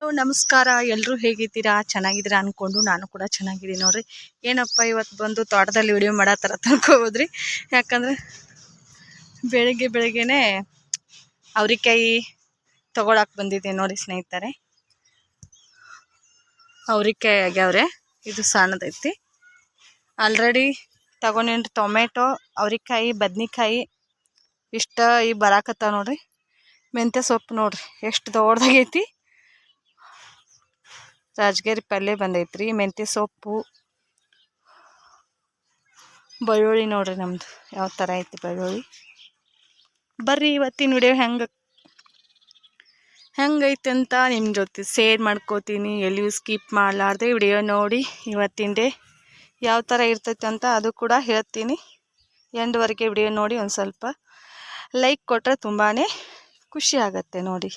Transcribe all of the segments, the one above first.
ನಮಸ್ಕಾರ. ಎಲ್ಲರೂ ಹೇಗಿದ್ದೀರಾ? ಚೆನ್ನಾಗಿದ್ದೀರಾ ಅನ್ಕೊಂಡು ನಾನು ಕೂಡ ಚೆನ್ನಾಗಿದ್ದೀನಿ ನೋಡ್ರಿ. ಏನಪ್ಪ ಇವತ್ತು ಬಂದು ತೋಟದಲ್ಲಿ ವಿಡಿಯೋ ಮಾಡತ್ತಾರ ತಿಳ್ಕೊಬೋದ್ರಿ. ಯಾಕಂದ್ರೆ ಬೆಳಗ್ಗೆನೆ ಅವ್ರಿಕಾಯಿ ತಗೊಳಕ್ ಬಂದಿದ್ದೆ ನೋಡಿ ಸ್ನೇಹಿತರೆ. ಅವ್ರಿಕಾಯಿ ಆಗ್ಯಾವ್ರೆ. ಇದು ಸಣ್ಣದೈತಿ. ಆಲ್ರೆಡಿ ತಗೊಂಡೇನ್ರಿ. ಟೊಮೆಟೊ, ಅವ್ರಿಕಾಯಿ, ಬದ್ನಿಕಾಯಿ ಇಷ್ಟ ಈ ಬರಾಕತ್ತಾವ ನೋಡ್ರಿ. ಮೆಂತ್ಯ ಸೊಪ್ಪು ನೋಡ್ರಿ ಎಷ್ಟು ದೊಡ್ಡದಾಗೈತಿ. ರಾಜಗಿರಿ ಪಲ್ಯ ಬಂದೈತ್ರಿ. ಮೆಂತ್ಯ ಸೊಪ್ಪು, ಬೆಳ್ಳುಳ್ಳಿ ನೋಡ್ರಿ ನಮ್ದು ಯಾವ ಥರ ಐತಿ ಬೆಳ್ಳುಳ್ಳಿ. ಬರ್ರಿ ಇವತ್ತಿನ ವಿಡಿಯೋ ಹೆಂಗೈತೆ ಅಂತ ನಿಮ್ಮ ಜೊತೆ ಶೇರ್ ಮಾಡ್ಕೋತೀನಿ. ಎಲ್ಲಿಯೂ ಸ್ಕಿಪ್ ಮಾಡಲಾರ್ದೆ ವಿಡಿಯೋ ನೋಡಿ ಇವತ್ತಿನ ಡೇ ಯಾವ ಥರ ಇರ್ತೈತೆ ಅಂತ ಅದು ಕೂಡ ಹೇಳ್ತೀನಿ. ಎಂಡ್ವರೆಗೆ ವಿಡಿಯೋ ನೋಡಿ ಒಂದು ಸ್ವಲ್ಪ ಲೈಕ್ ಕೊಟ್ಟರೆ ತುಂಬಾ ಖುಷಿ ಆಗತ್ತೆ ನೋಡಿ.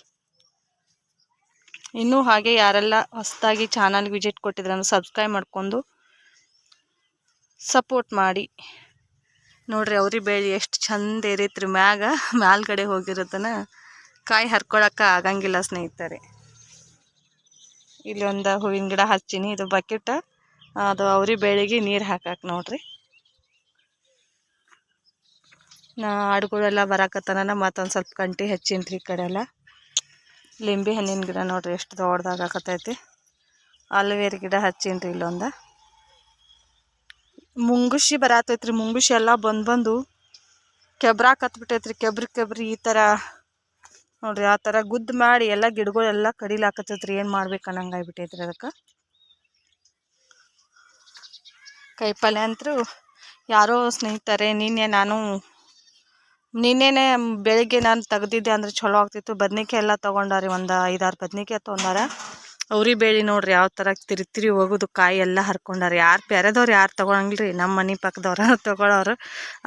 ಇನ್ನೂ ಹಾಗೆ ಯಾರೆಲ್ಲ ಹೊಸದಾಗಿ ಚಾನಲ್ಗೆ ವಿಸಿಟ್ ಕೊಟ್ಟಿದ್ರನ್ನು ಸಬ್ಸ್ಕ್ರೈಬ್ ಮಾಡ್ಕೊಂಡು ಸಪೋರ್ಟ್ ಮಾಡಿ ನೋಡ್ರಿ. ಅವ್ರಿ ಬೇಳೆ ಎಷ್ಟು ಚಂದ ಏರೈತ್ರಿ. ಮ್ಯಾಲ್ಗಡೆ ಹೋಗಿರೋದನ್ನ ಕಾಯಿ ಹರ್ಕೊಳಕ್ಕೆ ಆಗಂಗಿಲ್ಲ ಸ್ನೇಹಿತರೆ. ಇಲ್ಲಿ ಒಂದು ಹೂವಿನ ಗಿಡ ಹಚ್ಚಿನಿ. ಇದು ಬಕೆಟ್, ಅದು ಅವ್ರಿ ಬೇಳೆಗೆ ನೀರು ಹಾಕಕ್ಕೆ ನೋಡ್ರಿ. ಆಡುಗಳೆಲ್ಲ ಬರಾಕತ್ತಾನ ಮತ್ತೊಂದು ಸ್ವಲ್ಪ ಕಂಟಿ ಹಚ್ಚಿನ್ರಿ. ಈ ಕಡೆ ಎಲ್ಲ ಲಿಂಬೆ ಹಣ್ಣಿನ ಗಿಡ ನೋಡ್ರಿ ಎಷ್ಟು ದೊಡ್ಡದಾಗತ್ತೈತಿ. ಆಲೂವೇರಿ ಗಿಡ ಹಚ್ಚಿನ್ರಿ. ಇಲ್ಲೊಂದು ಮುಂಗುಷಿ ಬರತೈತ್ರಿ. ಮುಂಗುಷಿ ಎಲ್ಲ ಬಂದು ಕೆಬ್ರಾಕತ್ಬಿಟ್ಟೈತ್ರಿ. ಕೆಬ್ರಿ ಈ ಥರ ನೋಡ್ರಿ. ಆ ಥರ ಗುದ್ದು ಮಾಡಿ ಎಲ್ಲ ಗಿಡಗಳೆಲ್ಲ ಕಡಿಲಾಕತ್ತೈತ್ರಿ. ಏನು ಮಾಡ್ಬೇಕು ಅನ್ನಂಗಾಗ್ಬಿಟ್ಟೈತ್ರಿ. ಅದಕ್ಕೆ ಕಾಯಿಪಲ್ಯ ಅಂತೂ ಯಾರೋ ಸ್ನೇಹಿತರೆ ನಿನ್ನೆನೆ ಬೆಳಿಗ್ಗೆ ನಾನು ತೆಗ್ದಿದ್ದೆ ಅಂದ್ರೆ ಚಲೋ ಆಗ್ತಿತ್ತು. ಬದ್ನಿಕಾಯಿ ಎಲ್ಲ ತೊಗೊಂಡಾರಿ. ಒಂದು 5-6 ಬದ್ನಿಕಾಯಿ ತೊಗೊಂಡಾರ. ಅವ್ರಿ ಬೇಳೆ ನೋಡ್ರಿ ಯಾವ ಥರ ತಿರಿ ಹೋಗೋದು. ಕಾಯಿ ಎಲ್ಲ ಹರ್ಕೊಂಡಾರ. ಬೇರೆದವ್ರು ಯಾರು ತೊಗೊಳಂಗಿಲ್ಲ ರೀ. ನಮ್ಮ ಮನೆ ಪಕ್ಕದವ್ರು ತೊಗೊಳೋರು.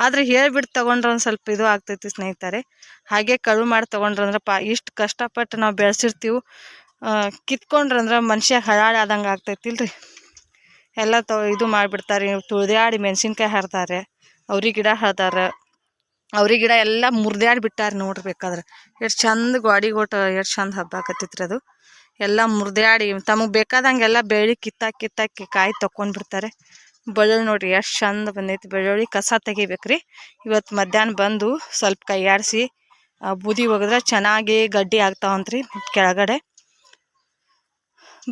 ಆದರೆ ಹೇಳ್ಬಿಟ್ಟು ತೊಗೊಂಡ್ರೆ ಒಂದು ಸ್ವಲ್ಪ ಇದು ಆಗ್ತೈತಿ ಸ್ನೇಹಿತರೆ. ಹಾಗೆ ಕಳು ಮಾಡಿ ತೊಗೊಂಡ್ರಂದ್ರೆ ಇಷ್ಟು ಕಷ್ಟಪಟ್ಟು ನಾವು ಬೆಳೆಸಿರ್ತೀವಿ. ಕಿತ್ಕೊಂಡ್ರಂದ್ರೆ ಮನುಷ್ಯ ಹಳಾಳೆ ಆದಂಗೆ ಆಗ್ತೈತಿಲ್ರಿ. ಎಲ್ಲ ಇದು ಮಾಡಿಬಿಡ್ತಾರೆ. ತುಳಿದಾಡಿ ಮೆಣಸಿನ್ಕಾಯಿ ಹರಿದಾರೆ. ಅವ್ರಿ ಗಿಡ ಹರಿದಾರೆ. ಅವ್ರಿ ಗಿಡ ಎಲ್ಲ ಮುರಿದಾಡಿ ಬಿಟ್ಟಾರೆ ನೋಡ್ರಿ. ಬೇಕಾದ್ರೆ ಎಷ್ಟು ಚಂದ ಗೋಟ ಎಷ್ಟು ಚಂದ ಹಬ್ಬಾಕತ್ತೈತ್ರಿ. ಅದು ಎಲ್ಲ ಮುರಿದಾಡಿ ತಮಗೆ ಬೇಕಾದಂಗೆಲ್ಲ ಬೆಳ್ಳಿ ಕಿತ್ತಾಕಿ ಕಾಯಿ ತೊಗೊಂಡ್ಬಿಡ್ತಾರೆ. ಬೆಳ್ಳುಳ್ಳಿ ನೋಡ್ರಿ ಎಷ್ಟು ಚಂದ ಬಂದೈತಿ. ಬೆಳ್ಳುಳ್ಳಿ ಕಸ ತೆಗಿಬೇಕ್ರಿ. ಇವತ್ತು ಮಧ್ಯಾಹ್ನ ಬಂದು ಸ್ವಲ್ಪ ಕೈಯಾಡಿಸಿ ಬೂದಿ ಒಗೆದ್ರೆ ಚೆನ್ನಾಗಿ ಗಡ್ಡಿ ಆಗ್ತಾವಂತ್ರಿ ಕೆಳಗಡೆ.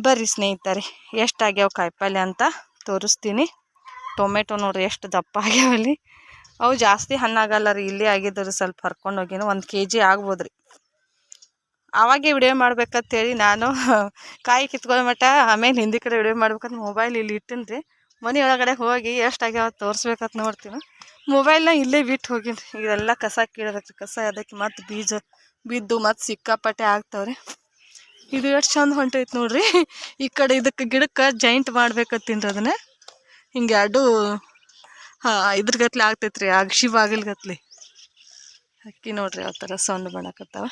ಬರ್ರಿ ಸ್ನೇಹಿತರೆ ಎಷ್ಟಾಗ್ಯಾವ ಕಾಯಿಪಲ್ಯ ಅಂತ ತೋರಿಸ್ತೀನಿ. ಟೊಮೆಟೊ ನೋಡ್ರಿ ಎಷ್ಟು ದಪ್ಪ ಆಗ್ಯಾವಲ್ಲಿ. ಅವು ಜಾಸ್ತಿ ಹಣ್ಣಾಗಲ್ಲ ರೀ. ಇಲ್ಲೇ ಆಗಿದ್ದು ಸ್ವಲ್ಪ ಹರ್ಕೊಂಡು ಹೋಗಿನ 1 kg ಆಗ್ಬೋದ್ರಿ. ಆವಾಗೇ ವಿಡಿಯೋ ಮಾಡ್ಬೇಕಂತೇಳಿ ನಾನು ಕಾಯಿ ಕಿತ್ಕೊಳ್ಳೋ ಮಟ್ಟ ಆಮೇಲೆ ಹಿಂದಿ ಕಡೆ ವಿಡಿಯೋ ಮಾಡ್ಬೇಕಂತ ಮೊಬೈಲ್ ಇಲ್ಲಿ ಇಟ್ಟಿನಿ ರೀ. ಮನೆ ಒಳಗಡೆ ಹೋಗಿ ಎಷ್ಟಾಗ್ಯಾವ ತೋರಿಸ್ಬೇಕಂತ ನೋಡ್ತೀನಿ. ಮೊಬೈಲ್ನ ಇಲ್ಲೇ ಬಿಟ್ಟು ಹೋಗಿನಿ ರೀ. ಇದೆಲ್ಲ ಕಸ ಕೀಳಬೇಕು. ಕಸ ಅದಕ್ಕೆ ಮತ್ತು ಬೀಜ ಬಿದ್ದು ಮತ್ತು ಸಿಕ್ಕಾಪಟ್ಟೆ ಆಗ್ತಾವ್ರಿ. ಇದು ಎಷ್ಟು ಚಂದ ಹೊಂಟೈತೆ ನೋಡ್ರಿ. ಈ ಕಡೆ ಇದಕ್ಕೆ ಗಿಡಕ್ಕೆ ಜಾಯಿಂಟ್ ಮಾಡ್ಬೇಕತ್ತೀನಿ ರೀ. ಅದನ್ನು ಹಿಂಗೆ ಎರಡು ಇದ್ರಗತ್ಲೆ ಆಗ್ತೈತ್ರಿ. ಅಗ್ಸಿ ಬಾಗಿಲ್ಗತ್ಲೆ ಅಕ್ಕಿ ನೋಡ್ರಿ ಯಾವ ಥರ ಸೌಂಡ್ ಮಾಡಕತ್ತಾವ.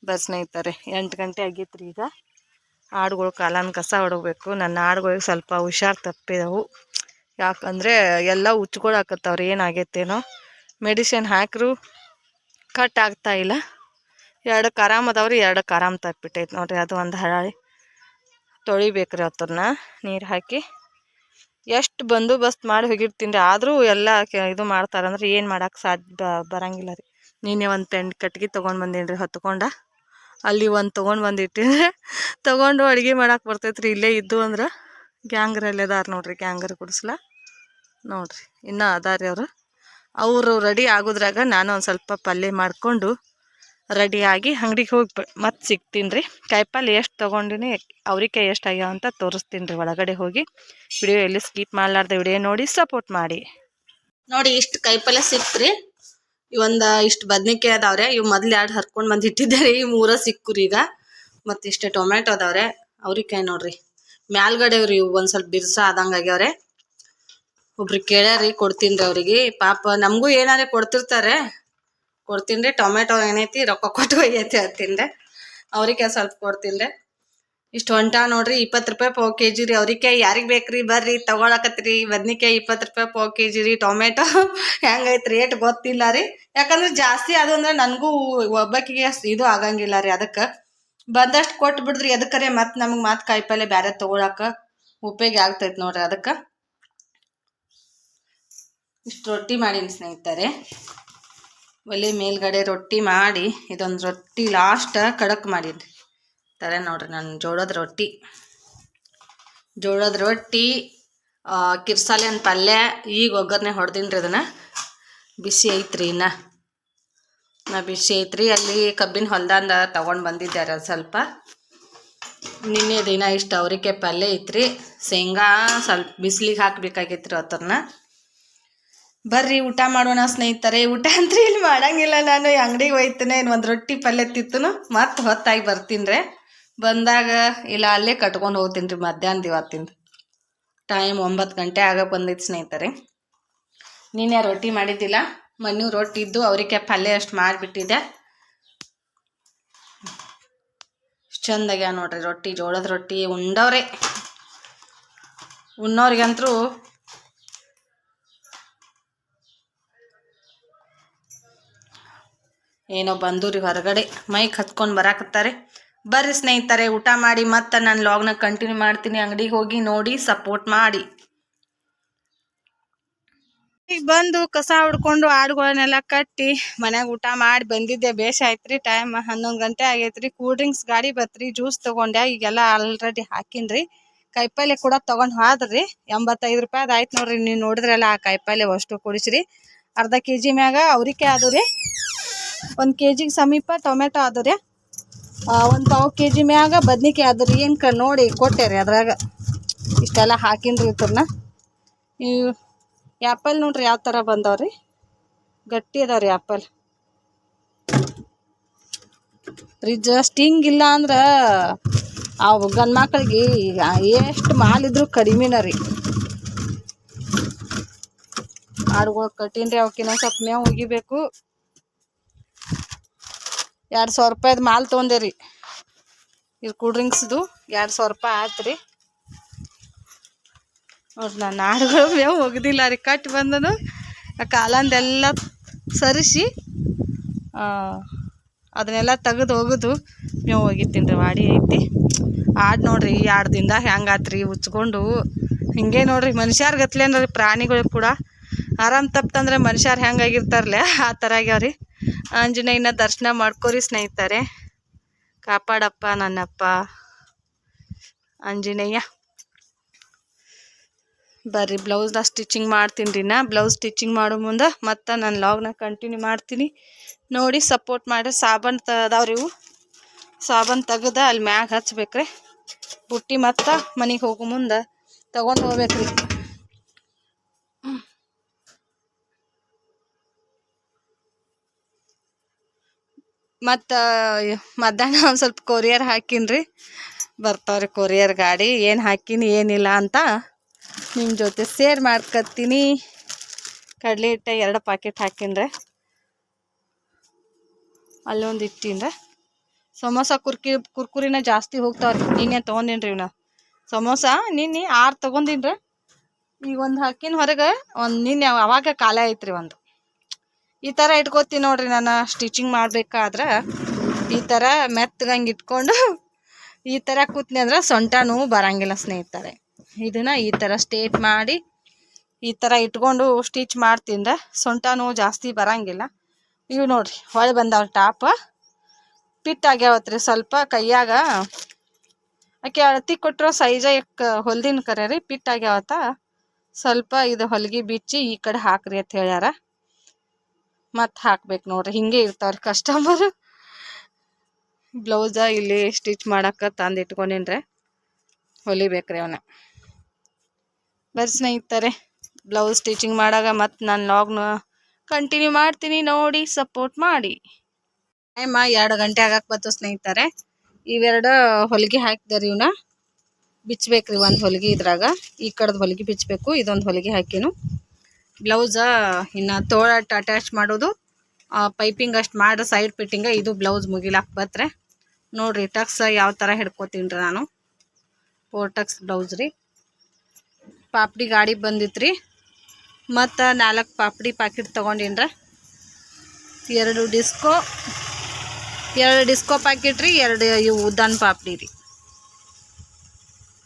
ಬಸ್ ಸ್ನೇಹಿತರೆ 8 ಗಂಟೆ ಆಗೈತ್ರಿ. ಈಗ ಆಡುಗಳು ಕಾಲನ ಕಸ ಹೊಡಬೇಕು. ನನ್ನ ಆಡುಗಳಿಗೆ ಸ್ವಲ್ಪ ಹುಷಾರು ತಪ್ಪಿದವು. ಯಾಕಂದರೆ ಎಲ್ಲ ಉಚ್ಕೊಳಕತ್ತವ್ರಿ. ಏನಾಗೈತೇನೋ ಮೆಡಿಸಿನ್ ಹಾಕಿರು ಕಟ್ ಆಗ್ತಾಯಿಲ್ಲ. 2 ಆರಾಮ್ ಅದಾವ್ರಿ. 2 ಆರಾಮ್ ತಪ್ಪಿಬಿಟ್ಟೈತೆ ನೋಡ್ರಿ. ಅದು ಒಂದು ಹಳಾಳಿ ತೊಳಿಬೇಕ್ರಿ. ಅವ್ರನ್ನ ನೀರು ಹಾಕಿ ಎಷ್ಟು ಬಂದೋಬಸ್ತ್ ಮಾಡಿ ಹೋಗಿರ್ತೀನಿ ರೀ. ಆದರೂ ಎಲ್ಲ ಇದು ಮಾಡ್ತಾರಂದ್ರೆ ಏನು ಮಾಡೋಕೆ ಬರಂಗಿಲ್ಲ ರೀ. ನಿನ್ನೆ ಒಂದು ಕಟ್ಗೆ ತೊಗೊಂಡು ಬಂದೀನಿ ರೀ. ಹೊತ್ಕೊಂಡು ಅಲ್ಲಿ ಒಂದು ತೊಗೊಂಡು ಬಂದಿಟ್ಟಿದ್ರೆ ತೊಗೊಂಡು ಅಡುಗೆ ಮಾಡೋಕೆ ಬರ್ತೈತ್ರಿ. ಇಲ್ಲೇ ಇದ್ದು ಅಂದ್ರೆ ಗ್ಯಾಂಗ್ರಲ್ಲಿ ಅದಾರ ನೋಡ್ರಿ. ಗ್ಯಾಂಗರ್ ಗುಡಿಸ್ಲ ನೋಡ್ರಿ ಇನ್ನೂ ಅದಾರಿ ಅವರು ರೆಡಿ ಆಗೋದ್ರಾಗ ನಾನು ಒಂದು ಸ್ವಲ್ಪ ಪಲ್ಯ ಮಾಡಿಕೊಂಡು ರೆಡಿಯಾಗಿ ಅಂಗಡಿಗೆ ಹೋಗಿ ಮತ್ತೆ ಸಿಗ್ತೀನಿ ರೀ. ಕಾಯಿಪಲ್ಯ ಎಷ್ಟು ತೊಗೊಂಡಿನಿ, ಅವ್ರಿಕಾಯಿ ಎಷ್ಟು ಆಗ್ಯಾವ ಅಂತ ತೋರಿಸ್ತೀನಿ ರೀ. ಒಳಗಡೆ ಹೋಗಿ ವಿಡಿಯೋ ಎಲ್ಲಿ ಸ್ಕಿಪ್ ಮಾಡಲಾರ್ದೆ ವಿಡಿಯೋ ನೋಡಿ ಸಪೋರ್ಟ್ ಮಾಡಿ ನೋಡಿ. ಇಷ್ಟು ಕಾಯಿಪಲ್ಯ ಸಿಕ್ತ್ರಿ. ಇಷ್ಟು ಬದ್ನಿಕಾಯಿ ಅದಾವ್ರೆ. ಇವು ಮೊದಲು 2 ಹರ್ಕೊಂಡು ಬಂದು ಇಟ್ಟಿದ್ದಾರೆ. ಈ 3 ಸಿಕ್ಕುರಿ ಈಗ. ಮತ್ತು ಇಷ್ಟೇ ಟೊಮೆಟೊ ಅದಾವ್ರೆ. ಅವ್ರಿಕಾಯಿ ನೋಡ್ರಿ ಮ್ಯಾಲ್ಗಡೆ ಅವ್ರಿ. ಇವು ಒಂದು ಸ್ವಲ್ಪ ಬಿರ್ಸ ಆದಂಗೆ ಆಗ್ಯಾವ್ರೆ. ಒಬ್ರಿಗೆ ಕೇಳ್ಯಾರಿ ಕೊಡ್ತೀನಿ ರೀ ಅವ್ರಿಗೆ. ಪಾಪ ನಮಗೂ ಏನಾರೇ ಕೊಡ್ತಿರ್ತಾರೆ. ಕೊಡ್ತೀನಿ ರೀ. ಟೊಮೆಟೊ ಏನೈತಿ ರೊಕ್ಕ ಕೊಟ್ಟು ಒಯ್ಯೈತಿ ಹೇಳ್ತೀನಿ ರೀ. ಅವ್ರಿಕಾಯಿ ಸ್ವಲ್ಪ ಕೊಡ್ತೀನಿ ರೀ. ಇಷ್ಟು ಹೊಂಟ ನೋಡ್ರಿ. 20 ರೂಪಾಯಿ ಪಾವು kg ರೀ. ಅವ್ರಿಕಾಯಿ ಯಾರಿಗೆ ಬೇಕ್ರಿ ಬರ್ರಿ ತೊಗೊಳಕತ್ರಿ. ಬದ್ನಿಕಾಯಿ 20 ರೂಪಾಯಿ ಪಾವು kg ರೀ. ಟೊಮೆಟೊ ಹೆಂಗೈತೆ ರೇಟ್ ಗೊತ್ತಿಲ್ಲ ರೀ. ಯಾಕಂದ್ರೆ ಜಾಸ್ತಿ ಅದು ಅಂದ್ರೆ ನನಗೂ ಒಬ್ಬಾಕಿಗೆ ಇದು ಆಗಂಗಿಲ್ಲ ರೀ. ಅದಕ್ಕೆ ಬಂದಷ್ಟು ಕೊಟ್ಟು ಬಿಡ್ರಿ, ಅದಕ್ಕರೆ ಮತ್ತು ನಮಗೆ ಮತ್ತೆ ಕಾಯಿಪಲ್ಲೆ ಬೇರೆ ತೊಗೊಳಕ್ಕೆ ಉಪಯೋಗ ಆಗ್ತೈತೆ ನೋಡ್ರಿ. ಅದಕ್ಕೆ ಇಷ್ಟು ರೊಟ್ಟಿ ಮಾಡೀನಿ ಸ್ನೇಹಿತರೆ. ಒಲೆ ಮೇಲ್ಗಡೆ ರೊಟ್ಟಿ ಮಾಡಿ ಇದೊಂದು ರೊಟ್ಟಿ ಲಾಸ್ಟ್ ಕಡಕ್ ಮಾಡೀನಿ ತರ ನೋಡ್ರಿ. ನಾನು ಜೋಳದ ರೊಟ್ಟಿ ಕಿರ್ಸಾಲೆ ಪಲ್ಯ ಈಗ ಒಗ್ಗರಣೆ ಹೊಡೆದಿನ್ರಿ. ಅದನ್ನು ಬಿಸಿ ಐತ್ರಿ, ಬಿಸಿ ಐತ್ರಿ. ಅಲ್ಲಿ ಕಬ್ಬಿನ ಹೊಲ್ದಂದ ತೊಗೊಂಡು ಬಂದಿದ್ದಾರೆ ಅದು ಸ್ವಲ್ಪ. ನಿನ್ನೆ ದಿನ ಇಷ್ಟು ಅವ್ರಿಕಾಯಿ ಪಲ್ಯ ಐತ್ರಿ. ಶೇಂಗಾ ಸ್ವಲ್ಪ ಬಿಸಿಲಿಗೆ ಹಾಕಬೇಕಾಗಿತ್ತು ಅವತ್ತನ್ನ. ಬರ್ರಿ ಊಟ ಮಾಡೋಣ ಸ್ನೇಹಿತರೆ. ಊಟ ಅಂತ ಇಲ್ಲಿ ಮಾಡಂಗಿಲ್ಲ, ನಾನು ಅಂಗಡಿಗೆ ಹೋಯ್ತೇನೆ. ಒಂದು ರೊಟ್ಟಿ ಪಲ್ಯ ತಿತ್ತನು ಮತ್ತೆ ಹೊತ್ತಾಗಿ ಬರ್ತೀನಿ ರೀ. ಬಂದಾಗ ಇಲ್ಲ ಅಲ್ಲೇ ಕಟ್ಕೊಂಡು ಹೋಗ್ತೀನಿ ರೀ. ಮಧ್ಯಾಹ್ನದ ಇವತ್ತಿಂದ ಟೈಮ್ 9 ಗಂಟೆ ಆಗಕ್ಕೆ ಬಂದೈತೆ ಸ್ನೇಹಿತರೆ. ನೀನು ರೊಟ್ಟಿ ಮಾಡಿದ್ದಿಲ್ಲ, ಮಣ್ಣು ರೊಟ್ಟಿ ಇದ್ದು ಅವ್ರಿಕಾಯಿ ಪಲ್ಯ ಅಷ್ಟು ಮಾಡಿಬಿಟ್ಟಿದ್ದೆ. ಇಷ್ಟು ಚಂದಾಗ್ಯ ನೋಡ್ರಿ ರೊಟ್ಟಿ, ಜೋಳದ ರೊಟ್ಟಿ. ಉಣ್ಣೋರಿಗಂತರೂ ಏನೋ ಬಂದೂರಿ ಹೊರಗಡೆ ಮೈಕ್ ಹತ್ಕೊಂಡು ಬರಾಕತ್ತಾರೆ. ಬರ್ರಿ ಸ್ನೇಹಿತರೆ ಊಟ ಮಾಡಿ ಮತ್ತೆ ನಾನು ಲಾಗ್ನ ಕಂಟಿನ್ಯೂ ಮಾಡ್ತೀನಿ. ಅಂಗಡಿಗೆ ಹೋಗಿ ನೋಡಿ ಸಪೋರ್ಟ್ ಮಾಡಿ. ಈಗ ಬಂದು ಕಸ ಹೊಡ್ಕೊಂಡು ಆಡುಗಳನ್ನೆಲ್ಲ ಕಟ್ಟಿ ಮನ್ಯಾಗ ಊಟ ಮಾಡಿ ಬಂದಿದ್ದೆ. ಬೇಷ ಆಯ್ತ್ರಿ. ಟೈಮ್ 11 ಗಂಟೆ ಆಗೈತ್ರಿ. ಕೂಲ್ ಡ್ರಿಂಕ್ಸ್ ಗಾಡಿ ಬತ್ರಿ, ಜ್ಯೂಸ್ ತೊಗೊಂಡೆ. ಈಗೆಲ್ಲ ಆಲ್ರೆಡಿ ಹಾಕಿನ್ರಿ. ಕಾಯಿಪಲ್ಲೆ ಕೂಡ ತೊಗೊಂಡು ಹೋದ್ರಿ. 85 ರೂಪಾಯಿ ಆಯ್ತು ನೋಡ್ರಿ. ನೀವು ನೋಡಿದ್ರಲ್ಲ ಆ ಕಾಯಿಪಲ್ಲೆ ಅಷ್ಟು ಕೊಡಿಸ್ರಿ. ಅರ್ಧ kg ಮ್ಯಾಗ ಅವ್ರಿಕಾಯಿ ಅದು ರೀ. 1 kg ಸಮೀಪ ಟೊಮೆಟೊ ಅದು ರೀ. 1 ಪಾವು kg ಮ್ಯಾಗ ಬದ್ನಿಕಾಯಿ ಅದು ರೀ. ಏನು ನೋಡಿ ಕೊಟ್ಟೆ ರೀ. ಅದ್ರಾಗ ಇಷ್ಟೆಲ್ಲ ಹಾಕಿನ್ರಿ. ಇವ್ರನ್ನ ಇವು ಆ್ಯಪಲ್ ನೋಡ್ರಿ ಯಾವ ಥರ ಬಂದವ್ರಿ, ಗಟ್ಟಿ ಅದಾವ್ರಿ ಆ್ಯಪಲ್. ಫ್ರಿಜ್ ಸ್ಟಿಂಗ್ ಇಲ್ಲ ಅಂದ್ರೆ ಅವು ಗಂಡು ಮಕ್ಳಿಗೆ ಎಷ್ಟು ಮಾಲಿದ್ರು ಕಡಿಮೆನ ರೀ. ಆಡುಗಳು ಕಟ್ಟೀನಿ ಅವಕ್ಕಿನ್ನ ಸ್ವಲ್ಪ ಮೇವು ಒಗಿಬೇಕು. 200 ರೂಪಾಯ್ದು ಮಾಲ್ ತೊಗೊಂಡೆ ರೀ. ಇದು ಕೂಲ್ ಡ್ರಿಂಕ್ಸ್ದು 200 ರೂಪಾಯಿ ಆಯ್ತು ರೀ. ನೋಡ್ರಿ ನಾನು ಆಡುಗಳು ಮೇವು ಒಗ್ದಿಲ್ಲ ರೀ. ಕಟ್ಟಿ ಬಂದನು ಕಾಲಂದೆಲ್ಲ ಸರಿಸಿ ಅದನ್ನೆಲ್ಲ ತೆಗೆದು ಒಗೆದು ಮೇವು ಒಗಿತೀನಿ ರೀ. ವಾಡಿ ಐತಿ ಆಡು ನೋಡ್ರಿ. 2 ದಿನದಾಗ ಹೆಂಗಾತ್ರಿ ಉಚ್ಕೊಂಡು ಹಿಂಗೆ ನೋಡ್ರಿ. ಮನುಷ್ಯರ ಗತ್ಲೇನ್ರಿ ಪ್ರಾಣಿಗಳಿಗೆ ಕೂಡ ಆರಾಮ್ ತಪ್ಪಂದ್ರೆ ಮನುಷ್ಯರು ಹೆಂಗಾಗಿರ್ತಾರಲ್ಲ ಆ ಥರ ಆಗ್ಯಾವ್ರಿ. ಆಂಜನೇಯನ ದರ್ಶನ ಮಾಡ್ಕೋರಿ ಸ್ನೇಹಿತರೆ. ಕಾಪಾಡಪ್ಪ ನನ್ನಪ್ಪ ಆಂಜನೇಯ. ಬರ್ರಿ ಬ್ಲೌಸ್ನ ಸ್ಟಿಚಿಂಗ್ ಮಾಡ್ತೀನಿ ರೀ. ಬ್ಲೌಸ್ ಸ್ಟಿಚಿಂಗ್ ಮಾಡೋ ಮುಂದೆ ಮತ್ತು ನಾನು ಲಾಗ್ನ ಕಂಟಿನ್ಯೂ ಮಾಡ್ತೀನಿ. ನೋಡಿ ಸಪೋರ್ಟ್ ಮಾಡಿರಿ. ಸಾಬನ್ ಅದಾವ್ರಿ. ಇವು ಸಾಬನ್ ತೆಗೆದ ಅಲ್ಲಿ ಮ್ಯಾಗ ಹಚ್ಬೇಕ್ರಿ. ಬುಟ್ಟಿ ಮತ್ತು ಮನೆಗೆ ಹೋಗೋ ಮುಂದೆ ತೊಗೊಂಡು ಹೋಗ್ಬೇಕ್ರಿ. ಮತ್ತು ಮಧ್ಯಾಹ್ನ ಒಂದು ಸ್ವಲ್ಪ ಕೊರಿಯರ್ ಹಾಕಿನ್ರಿ. ಬರ್ತಾವ್ರಿ ಕೊರಿಯರ್ ಗಾಡಿ. ಏನು ಹಾಕಿನಿ ಏನಿಲ್ಲ ಅಂತ ನಿಮ್ಮ ಜೊತೆ ಶೇರ್ ಮಾಡ್ಕೊತೀನಿ. ಕಡಲೆ ಹಿಟ್ಟ 2 ಪ್ಯಾಕೆಟ್ ಹಾಕಿನ್ರಿ. ಅಲ್ಲೊಂದು ಇಟ್ಟಿನ್ರಿ. ಸಮೋಸ ಕುರ್ಕುರಿನ ಜಾಸ್ತಿ ಹೋಗ್ತಾವ್ರಿ. ನಿನ್ನೆ ತೊಗೊಂಡಿನ್ರಿ ಇವನ್ನ ಸಮೋಸ. ನಿನ್ನೆ 6 ತೊಗೊಂಡಿನ್ರಿ. ಈಗ ಒಂದು ಹಾಕಿನ ಹೊರಗೆ. ಒಂದು ನಿನ್ನೆ ಅವಾಗ ಖಾಲಿ ಐತ್ರಿ. ಒಂದು ಈ ಥರ ಇಟ್ಕೋತೀನಿ ನೋಡ್ರಿ. ನಾನು ಸ್ಟಿಚಿಂಗ್ ಮಾಡ್ಬೇಕಾದ್ರೆ ಈ ಥರ ಮೆತ್ತಗಂಗೆ ಇಟ್ಕೊಂಡು ಈ ಥರ ಕೂತ್ನಿ ಅಂದ್ರೆ ಸೊಂಟ ನೋವು ಬರಂಗಿಲ್ಲ ಸ್ನೇಹಿತರೆ. ಇದನ್ನು ಈ ಥರ ಸ್ಟ್ರೇಟ್ ಮಾಡಿ ಈ ಥರ ಇಟ್ಕೊಂಡು ಸ್ಟಿಚ್ ಮಾಡ್ತಿಂದ್ರೆ ಸೊಂಟ ನೋವು ಜಾಸ್ತಿ ಬರಂಗಿಲ್ಲ. ಇವು ನೋಡ್ರಿ ಹೊಳೆ ಬಂದವ್ರ ಟಾಪ್ ಪಿಟ್ ಆಗ್ಯಾವತ್ರಿ. ಸ್ವಲ್ಪ ಕೈಯಾಗ ಆಕೆ ಅಳತಿ ಕೊಟ್ಟರು ಸೈಜ ಹೊಲ್ದಿನ ಕರೆ ರೀ. ಪಿಟ್ ಆಗ್ಯಾವತ್ತ. ಸ್ವಲ್ಪ ಇದು ಹೊಲಿಗೆ ಬಿಚ್ಚಿ ಈ ಕಡೆ ಹಾಕ್ರಿ ಅಂತ ಹೇಳ್ಯಾರ. ಮತ್ತು ಹಾಕ್ಬೇಕು ನೋಡ್ರಿ. ಹಿಂಗೆ ಇರ್ತಾವ್ರಿ ಕಸ್ಟಮರು. ಬ್ಲೌಸ ಇಲ್ಲಿ ಸ್ಟಿಚ್ ಮಾಡಕ್ಕೆ ತಂದು ಇಟ್ಕೊಂಡೇನ್ರಿ. ಹೊಲಿಬೇಕ್ರಿ ಅವನ್ನ. ಬರ್ರಿ ಸ್ನೇಹಿತರೆ ಬ್ಲೌಸ್ ಸ್ಟಿಚಿಂಗ್ ಮಾಡಾಗ ಮತ್ತು ನಾನು ಲಾಗ್ನ ಕಂಟಿನ್ಯೂ ಮಾಡ್ತೀನಿ. ನೋಡಿ ಸಪೋರ್ಟ್ ಮಾಡಿ. ಟೈಮ 2 ಗಂಟೆ ಆಗಕ್ಕೆ ಬಂತು ಸ್ನೇಹಿತರೆ. ಇವೆರಡು ಹೊಲಿಗೆ ಹಾಕಿದಾರೆ. ಇವನ್ನ ಬಿಚ್ಚಬೇಕ್ರಿ. ಒಂದು ಹೊಲಿಗೆ ಇದ್ರಾಗ ಈ ಕಡೆದು ಹೊಲಿಗೆ ಬಿಚ್ಚಬೇಕು. ಇದೊಂದು ಹೊಲಿಗೆ ಹಾಕಿನು. ಬ್ಲೌಸ ಇನ್ನು ತೋಳಟ್ಟು ಅಟ್ಯಾಚ್ ಮಾಡೋದು, ಪೈಪಿಂಗ್ ಅಷ್ಟು ಮಾಡಿ ಸೈಡ್ ಫಿಟ್ಟಿಂಗ. ಇದು ಬ್ಲೌಸ್ ಮುಗಿಲಾಕ್ ಬತ್ರೆ ನೋಡ್ರಿ. ಟಕ್ಸ್ ಯಾವ ಥರ ಹಿಡ್ಕೋತೀನಿ ರೀ ನಾನು. 4 ಟಕ್ಸ್ ಬ್ಲೌಸ್ ರೀ. ಪಾಪಡಿ ಗಾಡಿ ಬಂದಿತ್ತು ರೀ. ಮತ್ತು 4 ಪಾಪಡಿ ಪ್ಯಾಕೆಟ್ ತೊಗೊಂಡಿನ್ರಿ. 2 ಡಿಸ್ಕೋ 2 ಡಿಸ್ಕೋ ಪ್ಯಾಕೆಟ್ ರೀ, 2 ಇವು ಉದ್ದಾನ ಪಾಪಡಿ ರೀ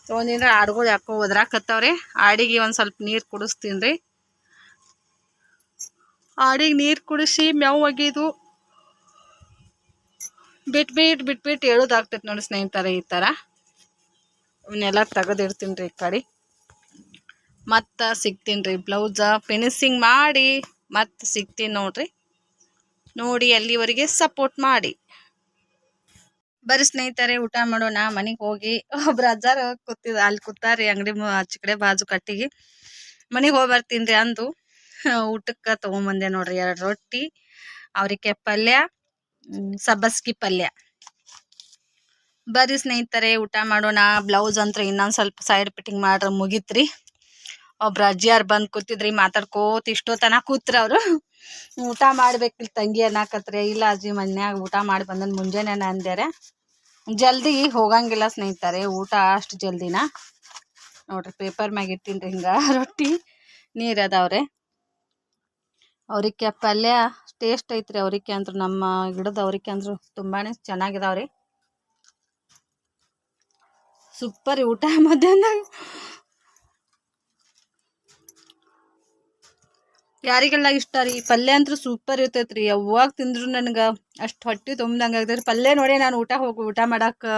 ತೊಗೊಂಡಿನ್ರಿ. ಆಡುಗಳು ಯಾಕೋ ಒದ್ರಾಕತ್ತವ್ರಿ. ಆಡಿಗೆ ಒಂದು ಸ್ವಲ್ಪ ನೀರು ಕುಡಿಸ್ತೀನಿ ರೀ. ಆಡಿಗೆ ನೀರು ಕುಡಿಸಿ ಮೇವು ಒಗೆದು ಬಿಟ್ಬಿಟ್ಟು ಹೇಳೋದಾಗ್ತೈತೆ ನೋಡಿ ಸ್ನೇಹಿತರೆ. ಈ ಥರ ಇವನ್ನೆಲ್ಲ ತೆಗೆದಿಡ್ತೀನಿ ರೀ ಈ ಕಡೆ. ಮತ್ತು ಸಿಗ್ತೀನಿ ರೀ ಬ್ಲೌಸ ಫಿನಿಶಿಂಗ್ ಮಾಡಿ ಮತ್ತೆ ಸಿಗ್ತೀನಿ ನೋಡ್ರಿ. ನೋಡಿ ಅಲ್ಲಿವರೆಗೆ ಸಪೋರ್ಟ್ ಮಾಡಿ. ಬರ್ರಿ ಸ್ನೇಹಿತರೆ ಊಟ ಮಾಡೋಣ. ಮನೆಗೆ ಹೋಗಿ ಒಬ್ರು ಅಜ್ಜಾರು ಅಲ್ಲಿ ಕೂತಾರಿ ಅಂಗಡಿ ಆಚೆ ಕಡೆ ಬಾಜು ಕಟ್ಟಿಗೆ. ಮನೆಗೆ ಹೋಗಿ ಬರ್ತೀನಿ ರೀ ಅಂದು ಊಟಕ್ಕೆ ತೊಗೊಂಬಂದೆ ನೋಡ್ರಿ 2 ರೊಟ್ಟಿ, ಅವ್ರಿಕಾಯಿ ಪಲ್ಯ, ಸಬ್ಬಸ್ಗಿ ಪಲ್ಯ. ಬರ್ರಿ ಸ್ನೇಹಿತರೆ ಊಟ ಮಾಡೋಣ. ಬ್ಲೌಸ್ ಅಂತ ಇನ್ನೊಂದು ಸ್ವಲ್ಪ ಸೈಡ್ ಫಿಟ್ಟಿಂಗ್ ಮಾಡ್ರೆ ಮುಗೀತ್ರಿ. ಒಬ್ರು ಅಜ್ಜಿಯಾರು ಬಂದು ಕೂತಿದ್ರಿ, ಮಾತಾಡ್ಕೋತ ಇಷ್ಟೊತ್ತನ ಕೂತ್ರ ಅವರು. ಊಟ ಮಾಡ್ಬೇಕಿಲ್ಲ ತಂಗಿ ಅನ್ನಕತ್ರಿ. ಇಲ್ಲ ಅಜ್ಜಿ ಮನ್ಯಾಗ ಊಟ ಮಾಡಿ ಬಂದನ್ ಮುಂಜಾನೆ ಅಂದ್ಯಾರೆ. ಜಲ್ದಿ ಹೋಗಂಗಿಲ್ಲ ಸ್ನೇಹಿತರೆ ಊಟ ಅಷ್ಟು ಜಲ್ದಿನ. ನೋಡ್ರಿ ಪೇಪರ್ ಮ್ಯಾಗ ಇಟ್ಟಿನ್ರಿ ಹಿಂಗ ರೊಟ್ಟಿ, ನೀರು ಅದಾವ್ರೆ. ಅವ್ರಿಕಾಯಿ ಪಲ್ಯ ಟೇಸ್ಟ್ ಐತ್ರಿ. ಅವ್ರಿಕಾಯಿ ಅಂದ್ರು ನಮ್ಮ ಗಿಡದ ಅವ್ರಿಕಾಯಿ ಅಂದ್ರು ತುಂಬಾನೇ ಚೆನ್ನಾಗಿದಾವ್ರಿ. ಸೂಪರ್ ಊಟ ಮಧ್ಯಾಹ್ನದಾಗ. ಯಾರಿಗೆಲ್ಲ ಇಷ್ಟ ರೀ ಪಲ್ಯ ಅಂತೂ ಸೂಪರ್ ಇರ್ತೈತ್ರಿ. ಯಾವಾಗ ತಿಂದ್ರು ನನಗೆ ಅಷ್ಟು ಹೊಟ್ಟೆ ತುಂಬ್ದಂಗೆ ಆಗ್ತೈತಿ. ಪಲ್ಯ ನೋಡಿ ನಾನು ಊಟ ಮಾಡಕ್ಕೆ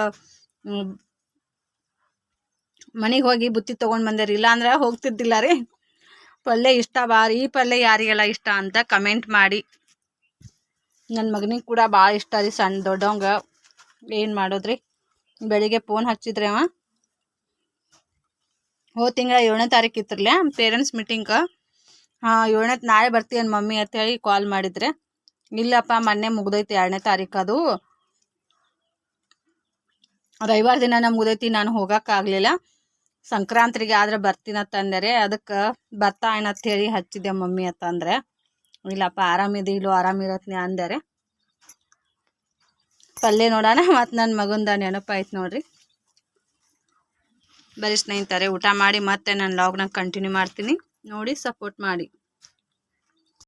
ಮನೆಗೆ ಹೋಗಿ ಬುತ್ತಿ ತೊಗೊಂಡು ಬಂದೆ ರೀ. ಇಲ್ಲಾಂದ್ರೆ ಹೋಗ್ತಿದ್ದಿಲ್ಲ ರೀ. ಪಲ್ಯ ಇಷ್ಟ ಬಾರಿ. ಈ ಪಲ್ಯ ಯಾರಿಗೆಲ್ಲ ಇಷ್ಟ ಅಂತ ಕಮೆಂಟ್ ಮಾಡಿ. ನನ್ನ ಮಗನಿಗೆ ಕೂಡ ಭಾಳ ಇಷ್ಟ ರೀ. ಸಣ್ಣ ದೊಡ್ಡವಂಗ ಏನು ಮಾಡೋದ್ರಿ. ಬೆಳಿಗ್ಗೆ ಫೋನ್ ಹಚ್ಚಿದ್ರೆ ಅವ ತಿಂಗಳ 7ನೇ ತಾರೀಕು ಇತ್ತಿರಲ್ಲ ಪೇರೆಂಟ್ಸ್ ಮೀಟಿಂಗ್. 7ನೇ ನಾಳೆ ಬರ್ತೀಯನ್ ಮಮ್ಮಿ ಅಂತ ಹೇಳಿ ಕಾಲ್ ಮಾಡಿದ್ರೆ, ಇಲ್ಲಪ್ಪ ಮೊನ್ನೆ ಮುಗ್ದೈತಿ 2ನೇ ತಾರೀಕು, ಅದು ರವಿವಾರ ದಿನ ಮುಗ್ದೈತಿ, ನಾನು ಹೋಗೋಕ್ಕಾಗಲಿಲ್ಲ, ಸಂಕ್ರಾಂತಿಗೆ ಆದ್ರೆ ಬರ್ತೀನಂತ ಅಂದರೆ. ಅದಕ್ಕೆ ಬರ್ತಾ ಏನಂತ ಹೇಳಿ ಹಚ್ಚಿದ್ದೆ ಮಮ್ಮಿ ಅಂತಂದರೆ, ಇಲ್ಲಪ್ಪ ಆರಾಮಿದೆ ಇಲ್ಲೋ ಆರಾಮಿರತ್ನಿ ಅಂದರೆ. ಪಲ್ಯ ನೋಡೋಣ ಮತ್ತು ನನ್ನ ಮಗಂದ ನೆನಪಾಯ್ತು ನೋಡ್ರಿ. ಬರೀ ಸ್ನೇಹಿತರೆ ಊಟ ಮಾಡಿ ಮತ್ತೆ ನಾನು ಲಾಗ್ನ ಕಂಟಿನ್ಯೂ ಮಾಡ್ತೀನಿ. ನೋಡಿ ಸಪೋರ್ಟ್ ಮಾಡಿ.